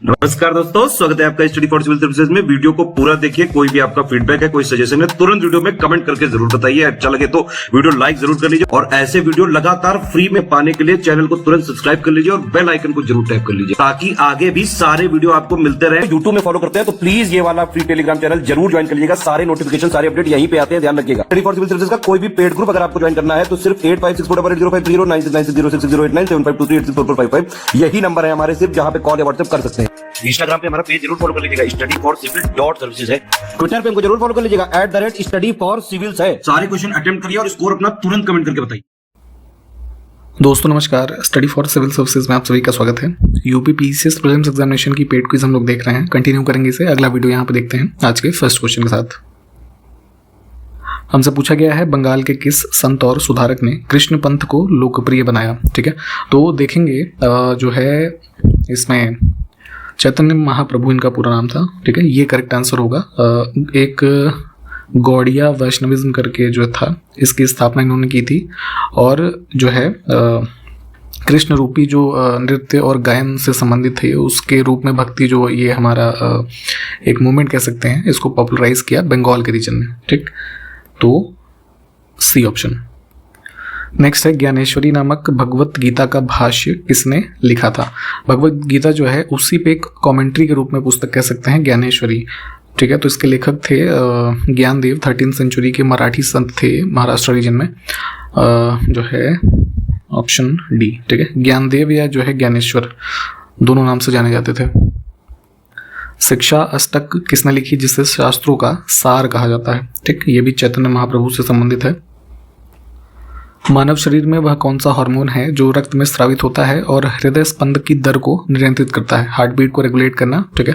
नमस्कार दोस्तों, स्वागत है आपका स्टडी फॉर सिविल सर्विसेज में। वीडियो को पूरा देखिए। कोई भी आपका फीडबैक है, कोई सजेशन है, तुरंत वीडियो में कमेंट करके जरूर बताइए। अच्छा लगे तो वीडियो लाइक जरूर कर लीजिए और ऐसे वीडियो लगातार फ्री में पाने के लिए चैनल को तुरंत सब्सक्राइब कर लीजिए और बेल आइकन को जरूर टैप कर लीजिए ताकि आगे भी सारे वीडियो आपको मिलते रहे। यूट्यूब में फॉलो करते हैं तो प्लीज ये वाला फ्री टेलीग्राम चैनल जरूर ज्वाइन कर लीजिएगा। सारे नोटिफिकेशन, सारे अपडेट यहीं पे आते हैं, ध्यान रखिएगा। स्टडी फॉर सिविल सर्विसेज का कोई भी पेड ग्रुप अगर आपको ज्वाइन करना है तो सिर्फ 856480560660897523864455 यही नंबर है हमारे, सिर्फ जहां पे कॉल या व्हाट्सएप कर सकते हैं। इंस्टाग्राम पे हमारा पेज जरूर फॉलो कर लीजिएगा, studyforcivil.services है। ट्विटर पे हमको जरूर फॉलो कर लीजिएगा, @studyforcivils है। सारे क्वेश्चन अटेम्प्ट करिए और स्कोर अपना तुरंत कमेंट करके बताइए। दोस्तों नमस्कार, स्टडी फॉर सिविल सर्विसेज में आप सभी का स्वागत है। यूपी पीसीएस प्रीलिम्स एग्जामिनेशन की पेड क्विज हम लोग देख रहे हैं, कंटिन्यू करेंगे इसे। अगला वीडियो यहाँ पे देखते हैं आज के फर्स्ट क्वेश्चन के साथ। हमसे पूछा गया है बंगाल के किस संत और सुधारक ने कृष्ण पंथ को लोकप्रिय बनाया। ठीक है, तो देखेंगे जो है इसमें चैतन्य महाप्रभु इनका पूरा नाम था। ठीक है, ये करेक्ट आंसर होगा। एक गौड़िया वैष्णविज्म करके जो था, इसकी स्थापना इन्होंने की थी और जो है कृष्ण रूपी जो नृत्य और गायन से संबंधित थे उसके रूप में भक्ति जो ये हमारा एक मूवमेंट कह सकते हैं, इसको पॉपुलराइज किया बंगाल के रीजन में। ठीक, तो सी ऑप्शन। नेक्स्ट है ज्ञानेश्वरी नामक भगवत गीता का भाष्य किसने लिखा था। भगवत गीता जो है उसी पे एक कमेंट्री के रूप में पुस्तक कह सकते हैं ज्ञानेश्वरी। ठीक है, तो इसके लेखक थे ज्ञानदेव, 13वीं सेंचुरी के मराठी संत थे महाराष्ट्र रीजन में। जो है ऑप्शन डी। ठीक है, ज्ञानदेव या जो है ज्ञानेश्वर, दोनों नाम से जाने जाते थे। शिक्षा अष्टक किसने लिखी, जिसे शास्त्रों का सार कहा जाता है। ठीक, ये भी चैतन्य महाप्रभु से संबंधित है। मानव शरीर में वह कौन सा हार्मोन है जो रक्त में स्रावित होता है और हृदय स्पंद की दर को नियंत्रित करता है, हार्ट बीट को रेगुलेट करना। ठीक है,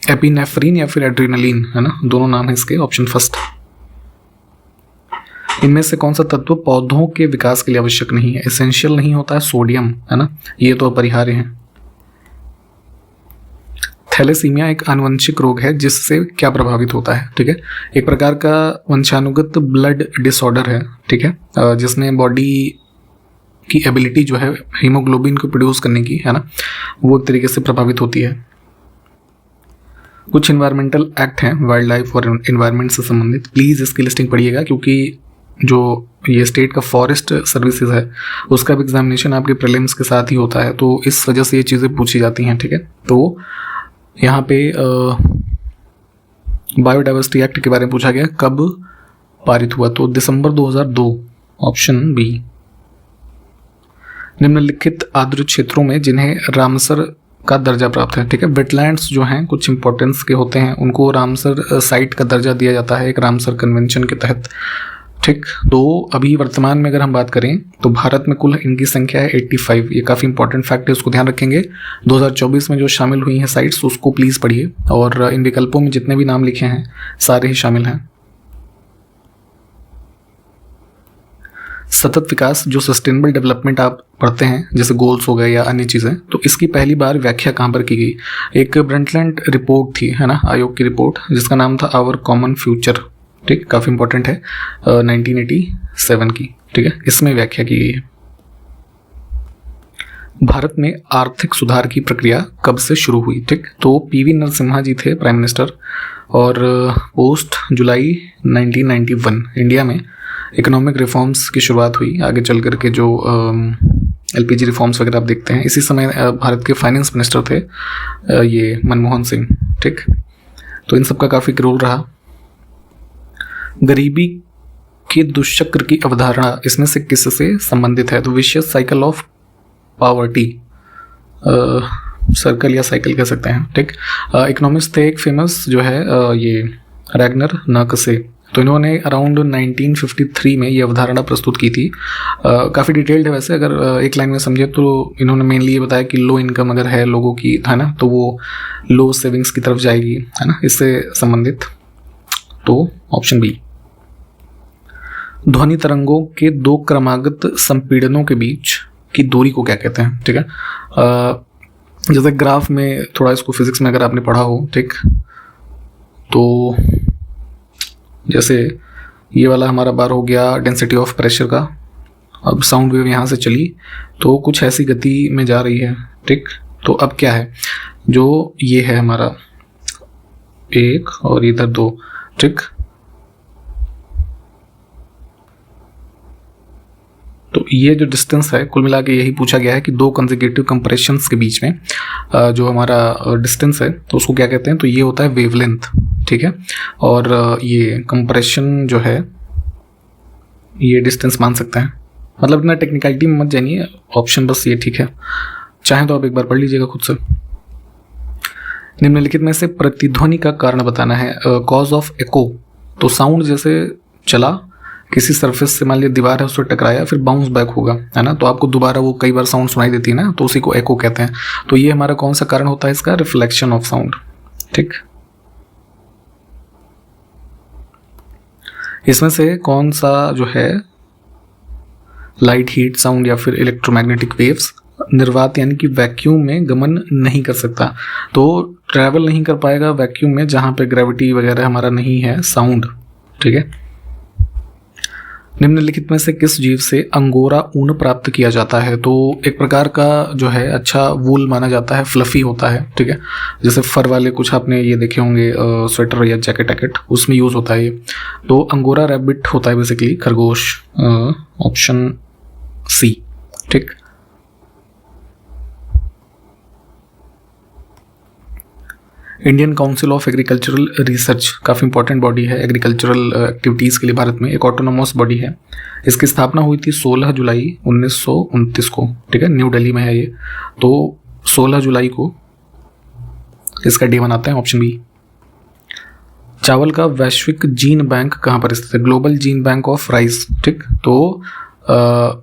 एपिनेफ्रीन या फिर एड्रेनलिन, है ना, दोनों नाम है इसके। Option first. इनमें से कौन सा तत्व पौधों के विकास के लिए आवश्यक नहीं है, एसेंशियल नहीं होता है। सोडियम, है ना, ये तो अपरिहार्य है। थैलेसीमिया एक आनुवंशिक रोग है जिससे क्या प्रभावित होता है। ठीक है, एक प्रकार का वंशानुगत ब्लड डिसऑर्डर है। ठीक है, जिसमें बॉडी की एबिलिटी जो है हीमोग्लोबिन को प्रोड्यूस करने की, है ना, वो एक तरीके से प्रभावित होती है। कुछ इन्वायरमेंटल एक्ट हैं वाइल्ड लाइफ और इन्वायरमेंट से संबंधित, प्लीज़ इसकी लिस्टिंग पढ़िएगा क्योंकि जो ये स्टेट का फॉरेस्ट सर्विसेज है उसका भी एग्जामिनेशन आपके प्रीलिम्स के साथ ही होता है, तो इस वजह से ये चीज़ें पूछी जाती हैं। ठीक है, तो यहाँ पे बायोडाइवर्सिटी एक्ट के बारे में पूछा गया, कब पारित हुआ, तो दिसंबर 2002। Option B. निम्नलिखित आर्द्र क्षेत्रों में जिन्हें रामसर का दर्जा प्राप्त है। ठीक है, वेटलैंड्स जो हैं कुछ इंपॉर्टेंस के होते हैं, उनको रामसर साइट का दर्जा दिया जाता है एक रामसर कन्वेंशन के तहत। ठीक, तो अभी वर्तमान में अगर हम बात करें तो भारत में कुल इनकी संख्या है 85। ये काफ़ी इंपॉर्टेंट फैक्ट है, उसको ध्यान रखेंगे। 2024 में जो शामिल हुई हैं साइट्स उसको प्लीज़ पढ़िए और इन विकल्पों में जितने भी नाम लिखे हैं सारे ही शामिल हैं। सतत विकास जो सस्टेनेबल डेवलपमेंट आप पढ़ते हैं जैसे गोल्स हो गए या अन्य चीज़ें, तो इसकी पहली बार व्याख्या कहाँ पर की गई। एक ब्रंटलैंड रिपोर्ट थी, है ना, आयोग की रिपोर्ट, जिसका नाम था आवर कॉमन फ्यूचर। ठीक, काफ़ी इंपॉर्टेंट है, 1987 की। ठीक है, इसमें व्याख्या की गई है। भारत में आर्थिक सुधार की प्रक्रिया कब से शुरू हुई। ठीक, तो पीवी नरसिम्हा जी थे प्राइम मिनिस्टर और पोस्ट जुलाई 1991 इंडिया में इकोनॉमिक रिफॉर्म्स की शुरुआत हुई। आगे चल करके जो एलपीजी रिफॉर्म्स वगैरह आप देखते हैं, इसी समय भारत के फाइनेंस मिनिस्टर थे ये मनमोहन सिंह। ठीक, तो इन सब का काफ़ी रोल रहा। गरीबी के दुष्चक्र की अवधारणा इसमें से किससे संबंधित है, तो vicious cycle of poverty, circle या साइकिल कह सकते हैं। ठीक, इकोनॉमिस्ट थे एक फेमस जो है ये रैगनर नाकसे, तो इन्होंने अराउंड 1953 में ये अवधारणा प्रस्तुत की थी। काफ़ी डिटेल्ड है वैसे, अगर एक लाइन में समझे तो इन्होंने मेनली ये बताया कि लो इनकम अगर है लोगों की, है ना, तो वो लो सेविंग्स की तरफ जाएगी, है ना, इससे संबंधित। तो ऑप्शन बी। ध्वनि तरंगों के दो क्रमागत संपीड़नों के बीच की दूरी को क्या कहते हैं। ठीक है, जैसे ग्राफ में थोड़ा इसको फिजिक्स में अगर आपने पढ़ा हो, ठीक, तो जैसे ये वाला हमारा बार हो गया डेंसिटी ऑफ प्रेशर का, अब साउंड वेव यहाँ से चली तो कुछ ऐसी गति में जा रही है। ठीक, तो अब क्या है, जो ये है हमारा 1 और इधर 2, ठीक। तो ये जो डिस्टेंस है कुल मिला के यही पूछा गया है कि 2 कंसेक्यूटिव कंप्रेशंस के बीच में जो हमारा डिस्टेंस है तो उसको क्या कहते हैं, तो ये होता है वेवलेंथ, ठीक है। और ये कंप्रेशन जो है ये डिस्टेंस मान सकते हैं, मतलब इतना टेक्निकलिटी में मत जानिए, ऑप्शन बस ये ठीक है, चाहे तो आप एक बार पढ़ लीजिएगा खुद से। निम्नलिखित में से प्रतिध्वनि का कारण बताना है, कॉज ऑफ एको। तो साउंड जैसे चला किसी सरफेस से, मान लिया दीवार है, उससे टकराया, फिर बाउंस बैक होगा, है ना, तो आपको दोबारा वो कई बार साउंड सुनाई देती है ना, तो उसी को एको कहते हैं। तो ये हमारा कौन सा कारण होता है इसका, रिफ्लेक्शन ऑफ साउंड, ठीक। इसमें से कौन सा जो है लाइट, हीट, साउंड या फिर इलेक्ट्रोमैग्नेटिक वेव्स निर्वात यानी कि वैक्यूम में गमन नहीं कर सकता, तो ट्रैवल नहीं कर पाएगा वैक्यूम में जहां पे ग्रेविटी वगैरह हमारा नहीं है, साउंड, ठीक है। निम्नलिखित में से किस जीव से अंगोरा ऊन प्राप्त किया जाता है, तो एक प्रकार का जो है अच्छा वूल माना जाता है, फ्लफी होता है, ठीक है। जैसे फर वाले कुछ आपने ये देखे होंगे स्वेटर या जैकेट, उसमें यूज होता है ये। तो अंगोरा रैबिट होता है बेसिकली खरगोश, ऑप्शन सी, ठीक। Indian council of agricultural research काफ़ी इंपॉर्टेंट बॉडी है एग्रीकल्चरल एक्टिविटीज़ के लिए भारत में, एक ऑटोनोमस बॉडी है। इसकी स्थापना हुई थी 16 जुलाई 1929 को, ठीक है, न्यू दिल्ली में है ये। तो 16 जुलाई को इसका डे मनाते हैं, ऑप्शन बी। चावल का वैश्विक जीन बैंक कहाँ पर स्थित है, global gene bank of rice, ठीक। तो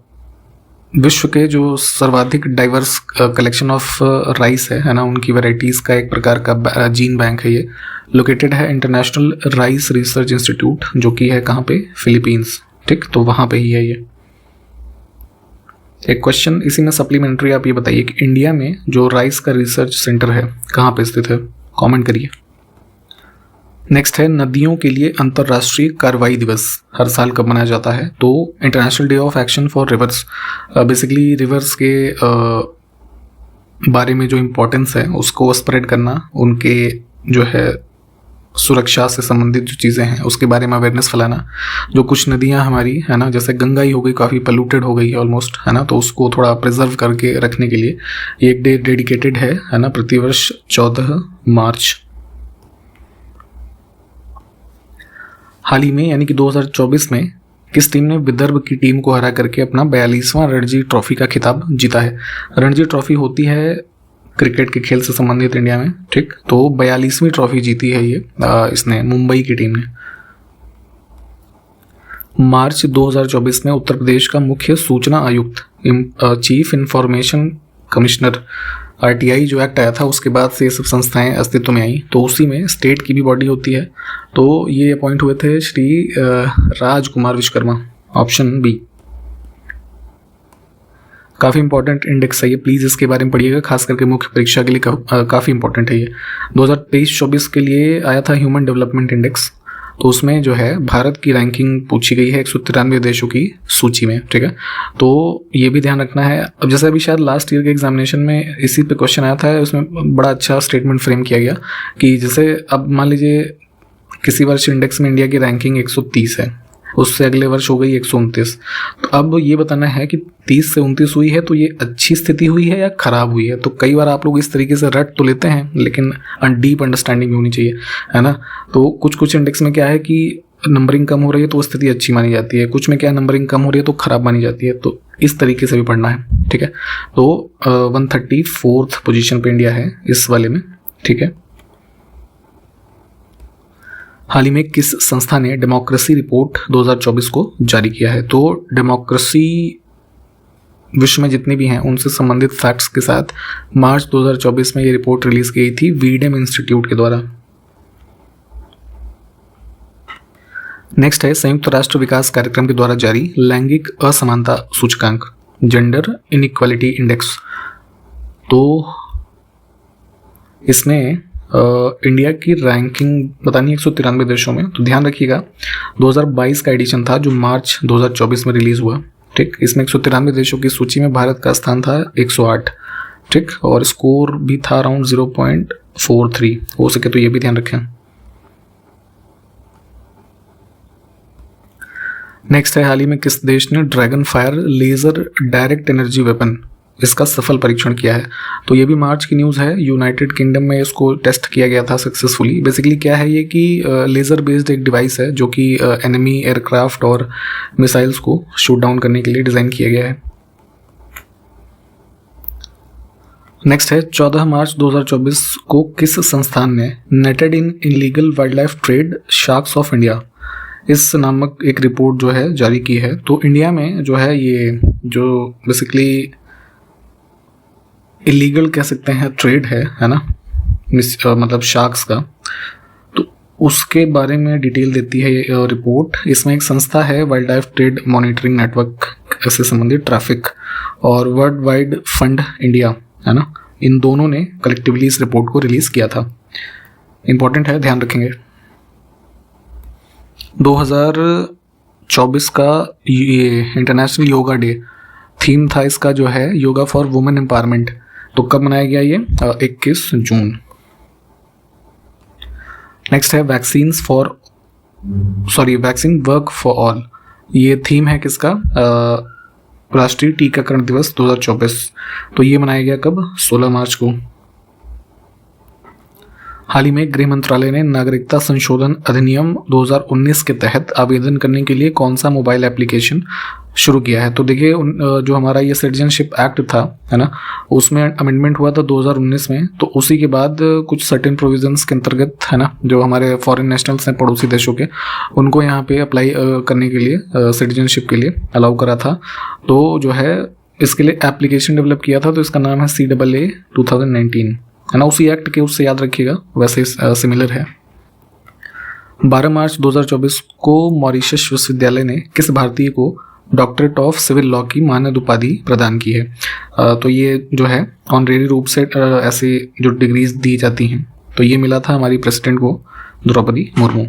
विश्व के जो सर्वाधिक डाइवर्स कलेक्शन ऑफ राइस है ना, उनकी वैरायटीज़ का एक प्रकार का जीन बैंक है ये। लोकेटेड है इंटरनेशनल राइस रिसर्च इंस्टीट्यूट, जो कि है कहाँ पे, फिलीपींस, ठीक। तो वहाँ पे ही है ये। एक क्वेश्चन इसी में सप्लीमेंट्री, आप ये बताइए कि इंडिया में जो राइस का रिसर्च सेंटर है कहाँ पे स्थित है, कमेंट करिए। नेक्स्ट है नदियों के लिए अंतर्राष्ट्रीय कार्रवाई दिवस हर साल कब मनाया जाता है, तो international day of action for reverse. Basically reverse के बारे में जो इम्पोर्टेंस है उसको स्प्रेड करना, उनके जो है सुरक्षा से संबंधित जो चीज़ें हैं उसके बारे में अवेयरनेस फैलाना। जो कुछ नदियां हमारी है ना, जैसे गंगा ही हो गई, काफ़ी पोल्यूटेड हो गई है ऑलमोस्ट, है ना, तो उसको थोड़ा प्रिजर्व करके रखने के लिए ये एक डे डेडिकेटेड है ना, प्रतिवर्ष 14 मार्च। हाल ही में यानी कि 2024 में किस टीम ने विदर्भ की टीम को हरा करके अपना 42वां रणजी ट्रॉफी का खिताब जीता है। रणजी ट्रॉफी होती है क्रिकेट के खेल से संबंधित इंडिया में, ठीक। तो 42वीं ट्रॉफी जीती है ये इसने, मुंबई की टीम ने। मार्च 2024 में उत्तर प्रदेश का मुख्य सूचना आयुक्त, चीफ इंफॉर्मेशन कमिश्नर, RTI जो एक्ट आया था उसके बाद से ये सब संस्थाएं अस्तित्व में आई। तो उसी में स्टेट की भी बॉडी होती है। तो ये अपॉइंट हुए थे श्री राजकुमार विश्वकर्मा, ऑप्शन बी। काफ़ी इंपॉर्टेंट इंडेक्स है ये, प्लीज़ इसके बारे में पढ़िएगा, खास करके मुख्य परीक्षा के लिए काफ़ी इंपॉर्टेंट है ये। 2023-24 के लिए आया था ह्यूमन डेवलपमेंट इंडेक्स, तो उसमें जो है भारत की रैंकिंग पूछी गई है 193 देशों की सूची में, ठीक है। तो ये भी ध्यान रखना है। अब जैसे अभी शायद लास्ट ईयर के एग्जामिनेशन में इसी पे क्वेश्चन आया था, उसमें बड़ा अच्छा स्टेटमेंट फ्रेम किया गया कि जैसे अब मान लीजिए किसी वर्ष इंडेक्स में इंडिया की रैंकिंग 130 है, उससे अगले वर्ष हो गई 129। तो अब ये बताना है कि 30 से 29 हुई है तो ये अच्छी स्थिति हुई है या खराब हुई है। तो कई बार आप लोग इस तरीके से रट तो लेते हैं, लेकिन डीप अंडरस्टैंडिंग भी होनी चाहिए, है ना। तो कुछ इंडेक्स में क्या है कि नंबरिंग कम हो रही है तो स्थिति अच्छी मानी जाती है, कुछ में क्या नंबरिंग कम हो रही है तो खराब मानी जाती है। तो इस तरीके से भी पढ़ना है, ठीक है। तो 134th पोजीशन पे इंडिया है इस वाले में, ठीक है। हाल ही में किस संस्था ने डेमोक्रेसी रिपोर्ट 2024 को जारी किया है। तो डेमोक्रेसी विश्व में जितनी भी हैं उनसे संबंधित फैक्ट्स के साथ मार्च 2024 में ये रिपोर्ट रिलीज की गई थी वीडेम इंस्टीट्यूट के द्वारा। नेक्स्ट है संयुक्त राष्ट्र विकास कार्यक्रम के द्वारा जारी लैंगिक असमानता सूचकांक, जेंडर इनइक्वालिटी इंडेक्स। तो इसमें इंडिया की रैंकिंग बतानी 193 देशों में। तो ध्यान रखिएगा 2022 का एडिशन था जो मार्च 2024 में रिलीज हुआ, ठीक। इसमें 193 देशों की सूची में भारत का स्थान था 108। ठीक, और स्कोर भी था अराउंड 0.43, हो सके तो ये भी ध्यान रखें। नेक्स्ट है, हाल ही में किस देश ने dragon fire laser direct energy weapon इसका सफल परीक्षण किया है? तो ये भी मार्च की न्यूज़ है। यूनाइटेड किंगडम में इसको टेस्ट किया गया था सक्सेसफुली। बेसिकली क्या है ये कि लेज़र बेस्ड एक डिवाइस है जो कि एनिमी एयरक्राफ्ट और मिसाइल्स को शूट डाउन करने के लिए डिज़ाइन किया गया है। नेक्स्ट है, 14 मार्च 2024 को किस संस्थान ने netted in illegal wildlife trade sharks of India इस नामक एक रिपोर्ट जो है जारी की है? तो इंडिया में जो है ये जो बेसिकली इलीगल कह सकते हैं ट्रेड है ना, मतलब शार्क्स का, तो उसके बारे में डिटेल देती है ये रिपोर्ट। इसमें एक संस्था है wild life trade monitoring network से संबंधित ट्रैफिक और वर्ल्ड वाइड फंड इंडिया है ना, इन दोनों ने कलेक्टिवली इस रिपोर्ट को रिलीज किया था। इंपॉर्टेंट है, ध्यान रखेंगे। 2024 का ये इंटरनेशनल योगा डे थीम था इसका जो है योगा फॉर वुमेन एम्पावरमेंट। तो कब मनाया गया ये? 21 जून। नेक्स्ट है, वैक्सीन वर्क फॉर ऑल, ये थीम है किसका? राष्ट्रीय टीकाकरण दिवस 2024। तो ये मनाया गया कब? 16 मार्च को। हाल ही में गृह मंत्रालय ने नागरिकता संशोधन अधिनियम 2019 के तहत आवेदन करने के लिए कौन सा मोबाइल एप्लीकेशन शुरू किया है? तो देखिए जो हमारा ये सिटीजनशिप एक्ट था है ना, उसमें अमेंडमेंट हुआ था 2019 में। तो उसी के बाद कुछ सर्टेन प्रोविजंस के अंतर्गत है ना, जो हमारे फॉरेन नेशनल्स हैं पड़ोसी देशों के, उनको यहाँ पे अप्लाई करने के लिए सिटीजनशिप के लिए अलाउ करा था। तो जो है इसके लिए एप्लीकेशन डेवलप किया था, तो इसका नाम है CAA 2019 है ना, उसी एक्ट के, उससे याद रखिएगा, वैसे सिमिलर है। 12 मार्च 2024 को मॉरिशस विश्वविद्यालय ने किस भारतीय को डॉक्टरेट ऑफ सिविल लॉ की मानद उपाधि प्रदान की है? तो ये जो है ऑनरेरी रूप से ऐसे जो डिग्रीज दी जाती हैं, तो ये मिला था हमारी प्रेसिडेंट को, द्रौपदी मुर्मू।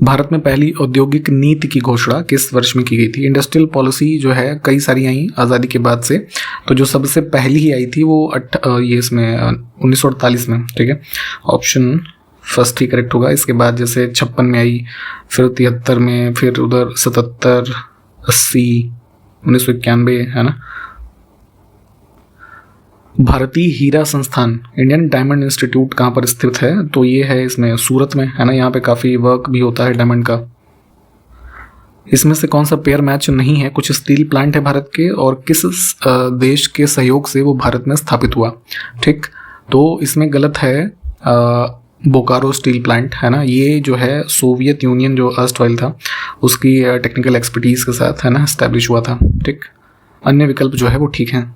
भारत में पहली औद्योगिक नीति की घोषणा किस वर्ष में की गई थी? इंडस्ट्रियल पॉलिसी जो है कई सारी आई आज़ादी के बाद से, तो जो सबसे पहली ही आई थी वो ये इसमें 1948 में, ठीक है, ऑप्शन फर्स्ट ही करेक्ट होगा। इसके बाद जैसे 56 में आई, फिर 73 में, फिर उधर 77, 80, 1991 है ना। भारतीय हीरा संस्थान इंडियन डायमंड इंस्टीट्यूट कहाँ पर स्थित है? तो ये है इसमें सूरत में है ना, यहाँ पे काफ़ी वर्क भी होता है डायमंड का। इसमें से कौन सा पेयर मैच नहीं है? कुछ स्टील प्लांट है भारत के, और किस देश के सहयोग से वो भारत में स्थापित हुआ? ठीक, तो इसमें गलत है, बोकारो स्टील प्लांट है ना, ये जो है सोवियत यूनियन जो अर्स्टवाइल था उसकी टेक्निकल एक्सपर्टीज के साथ है ना एस्टैब्लिश हुआ था। ठीक, अन्य विकल्प जो है वो ठीक हैं।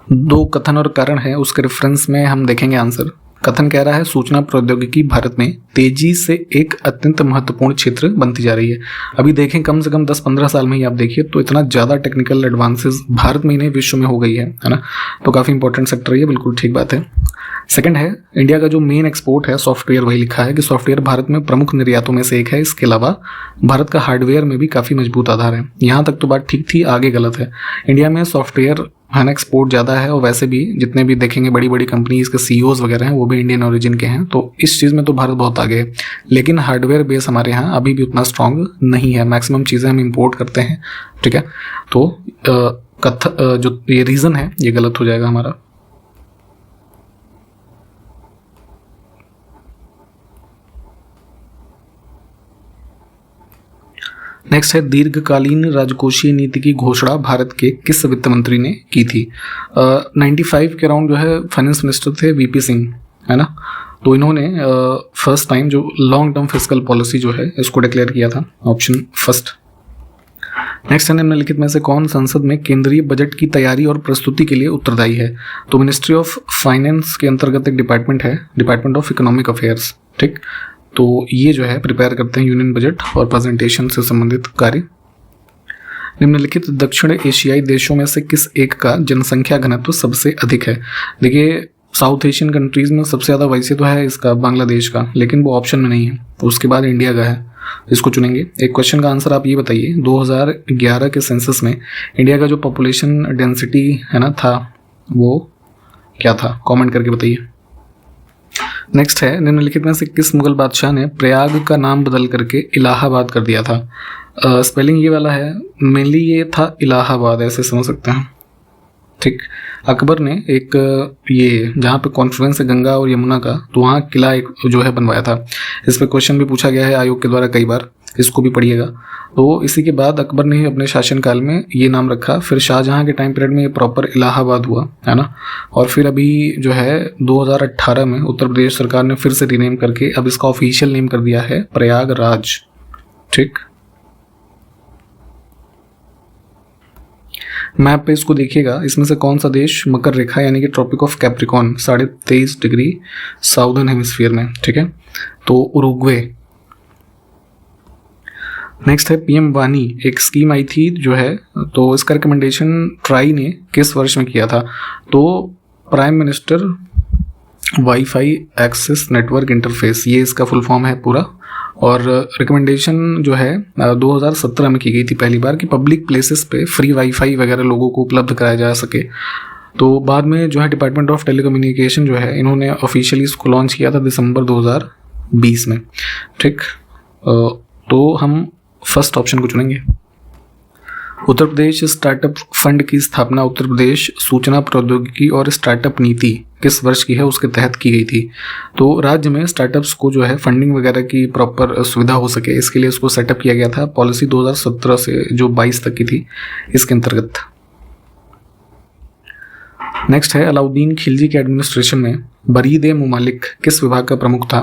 2 कथन और कारण है, उसके रेफरेंस में हम देखेंगे आंसर। कथन कह रहा है सूचना प्रौद्योगिकी भारत में तेजी से एक अत्यंत महत्वपूर्ण क्षेत्र बनती जा रही है। अभी देखें कम से कम 10-15 साल में ही आप देखिए तो इतना ज़्यादा टेक्निकल एडवांसेस भारत में ही नहीं विश्व में हो गई है ना, तो काफ़ी इंपॉर्टेंट सेक्टर है ये, बिल्कुल ठीक बात है। सेकंड है, इंडिया का जो मेन एक्सपोर्ट है सॉफ्टवेयर, वही लिखा है कि सॉफ्टवेयर भारत में प्रमुख निर्यातों में से एक है। इसके अलावा भारत का हार्डवेयर में भी काफ़ी मजबूत आधार है। यहाँ तक तो बात ठीक थी, आगे गलत है। इंडिया में सॉफ्टवेयर है ना एक्सपोर्ट ज़्यादा है, और वैसे भी जितने भी देखेंगे बड़ी बड़ी कंपनीज के CEOs वगैरह हैं वो भी इंडियन ओरिजिन के हैं, तो इस चीज़ में तो भारत बहुत आगे है। लेकिन हार्डवेयर बेस हमारे यहाँ अभी भी उतना स्ट्रांग नहीं है, मैक्सिमम चीज़ें हम इम्पोर्ट करते हैं। ठीक है, तो जो ये रीज़न है ये गलत हो जाएगा हमारा। नेक्स्ट है, दीर्घकालीन राजकोषीय नीति की घोषणा भारत के किस वित्त मंत्री ने की थी? 95 के अराउंड जो है फाइनेंस मिनिस्टर थे VP सिंह है ना, तो इन्होंने फर्स्ट टाइम जो लॉन्ग टर्म फिस्कल पॉलिसी जो है इसको डिक्लेयर किया था, ऑप्शन फर्स्ट। नेक्स्ट है, निम्नलिखित में से कौन संसद में केंद्रीय बजट की तैयारी और प्रस्तुति के लिए उत्तरदायी है? तो मिनिस्ट्री ऑफ फाइनेंस के अंतर्गत एक डिपार्टमेंट है, डिपार्टमेंट ऑफ इकोनॉमिक अफेयर्स। ठीक, तो ये जो है प्रिपेयर करते हैं यूनियन बजट और प्रेजेंटेशन से संबंधित कार्य। निम्नलिखित दक्षिण एशियाई देशों में से किस एक का जनसंख्या घनत्व सबसे अधिक है? देखिए साउथ एशियन कंट्रीज में सबसे ज़्यादा वैसे तो है इसका बांग्लादेश का, लेकिन वो ऑप्शन में नहीं है, तो उसके बाद इंडिया का है। इसको चुनेंगे। एक क्वेश्चन का आंसर आप ये बताइए, 2011 के सेंसस में इंडिया का जो पॉपुलेशन डेंसिटी है ना था वो क्या था, कमेंट करके बताइए। नेक्स्ट है, निम्नलिखित में से किस मुगल बादशाह ने प्रयाग का नाम बदल करके इलाहाबाद कर दिया था? स्पेलिंग ये वाला है, मेनली ये था इलाहाबाद, ऐसे समझ सकते हैं। ठीक, अकबर ने एक ये जहाँ पे कॉन्फ्लुएंस है गंगा और यमुना का, तो वहाँ किला एक जो है बनवाया था। इस पे क्वेश्चन भी पूछा गया है आयोग के द्वारा कई बार, इसको भी पढ़िएगा। तो इसी के बाद अकबर ने ही अपने शासनकाल में ये नाम रखा। फिर शाहजहाँ के टाइम पीरियड में ये प्रॉपर इलाहाबाद हुआ, है ना। और फिर अभी जो है 2018 में उत्तर प्रदेश सरकार ने फिर से रीनेम करके अब इसका ऑफिशियल नेम कर दिया है प्रयागराज। ठीक, मैप पे इसको देखिएगा, इसमें से कौन सा देश मकर रेखा यानी कि tropic of Capricorn 23.5 degree southern hemisphere में, ठीक है, तो उरुग्वे। नेक्स्ट है पीएम वानी, एक स्कीम आई थी जो है, तो इसका रिकमेंडेशन ट्राई ने किस वर्ष में किया था? तो prime minister wifi access network interface, ये इसका फुल फॉर्म है पूरा। और रिकमेंडेशन जो है 2017 में की गई थी पहली बार कि पब्लिक प्लेसेस पे फ्री वाईफाई वगैरह लोगों को उपलब्ध कराया जा सके। तो बाद में जो है डिपार्टमेंट ऑफ टेलीकम्युनिकेशन जो है इन्होंने ऑफिशियली इसको लॉन्च किया था दिसंबर 2020 में। ठीक, तो हम फर्स्ट ऑप्शन को चुनेंगे। उत्तर प्रदेश स्टार्टअप फंड की स्थापना उत्तर प्रदेश सूचना प्रौद्योगिकी और स्टार्टअप नीति किस वर्ष की है, उसके तहत की गई थी। तो राज्य में स्टार्टअप्स को जो है फंडिंग वगैरह की प्रॉपर सुविधा हो सके, इसके लिए उसको सेटअप किया गया था। पॉलिसी 2017 से जो 22 तक की थी, इसके अंतर्गत। नेक्स्ट है, अलाउद्दीन खिलजी के एडमिनिस्ट्रेशन में बरीद ए मुमालिक किस विभाग का प्रमुख था?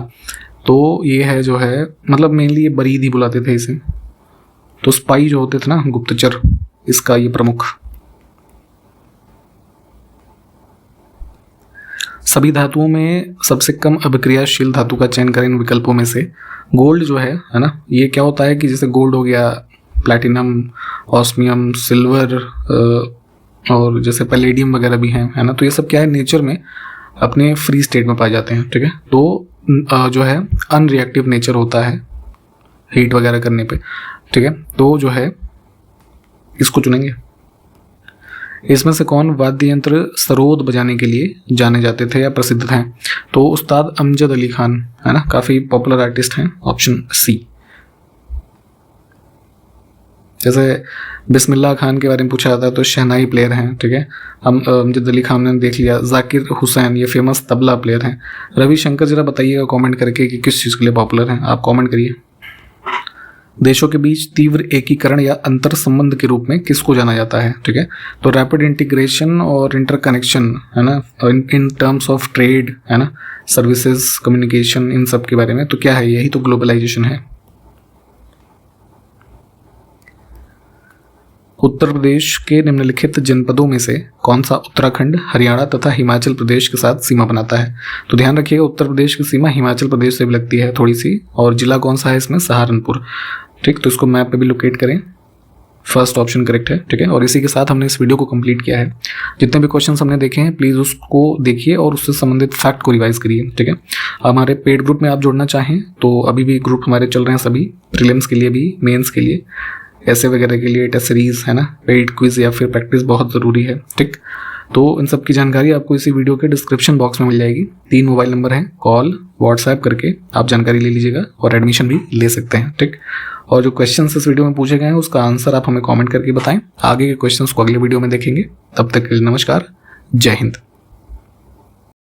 तो ये है जो है, मतलब मेनली ये बरीद ही बुलाते थे इसे, तो स्पाई जो होते थे ना, गुप्तचर, इसका ये प्रमुख। सभी धातुओं में सबसे कम अभिक्रियाशील धातु का चयन करें इन विकल्पों में से। गोल्ड जो है ना, ये क्या होता है कि जैसे गोल्ड हो गया, प्लैटिनम, ऑस्मियम, सिल्वर और जैसे पैलेडियम वगैरह भी हैं, है ना। तो ये सब क्या है, नेचर में अपने फ्री स्टेट में पाए जाते हैं। ठीक है, तो जो है अनरिएक्टिव नेचर होता है हीट वगैरह करने पे। ठीक है, तो जो है इसको चुनेंगे। इसमें से कौन वाद्य यंत्र सरोद बजाने के लिए जाने जाते थे या प्रसिद्ध हैं? तो उस्ताद अमजद अली खान, है ना, काफ़ी पॉपुलर आर्टिस्ट हैं, ऑप्शन सी। जैसे बिस्मिल्लाह खान के बारे में पूछा जाता है तो शहनाई प्लेयर हैं। ठीक है, हम अमजद अली खान ने देख लिया। जाकिर हुसैन ये फेमस तबला प्लेयर हैं। रविशंकर जरा बताइएगा कमेंट करके कि किस चीज़ के लिए पॉपुलर हैं, आप कमेंट करिए। देशों के बीच तीव्र एकीकरण या अंतर संबंध के रूप में किसको जाना जाता है? ठीक है, तो रैपिड इंटीग्रेशन और इंटरकनेक्शन, है ना, इन टर्म्स ऑफ ट्रेड, है ना, सर्विसेज, कम्युनिकेशन, इन सब के बारे में। तो क्या है, यही तो ग्लोबलाइजेशन है। उत्तर प्रदेश के निम्नलिखित जनपदों में से कौन सा उत्तराखंड, हरियाणा तथा हिमाचल प्रदेश के साथ सीमा बनाता है? तो ध्यान रखिएगा, उत्तर प्रदेश की सीमा हिमाचल प्रदेश से भी लगती है थोड़ी सी, और जिला कौन सा है इसमें? सहारनपुर। ठीक, तो इसको मैप पे भी लोकेट करें। फर्स्ट ऑप्शन करेक्ट है। ठीक है, और इसी के साथ हमने इस वीडियो को कंप्लीट किया है। जितने भी क्वेश्चंस हमने देखे हैं प्लीज़ उसको देखिए और उससे संबंधित फैक्ट को रिवाइज करिए। ठीक है, हमारे पेड ग्रुप में आप जुड़ना चाहें तो अभी भी ग्रुप हमारे चल रहे हैं, सभी प्रीलिम्स के लिए भी, मेंस के लिए, ऐसे वगैरह के लिए, टेस्ट सीरीज, है ना, पेड क्विज या फिर प्रैक्टिस बहुत ज़रूरी है। ठीक, तो इन सब की जानकारी आपको इसी वीडियो के डिस्क्रिप्शन बॉक्स में मिल जाएगी। 3 मोबाइल नंबर हैं, कॉल, व्हाट्सएप करके आप जानकारी ले लीजिएगा और एडमिशन भी ले सकते हैं। ठीक, और जो क्वेश्चंस इस वीडियो में पूछे गए हैं उसका आंसर आप हमें कमेंट करके बताएं। आगे के क्वेश्चंस को अगले वीडियो में देखेंगे। तब तक के लिए नमस्कार, जय हिंद।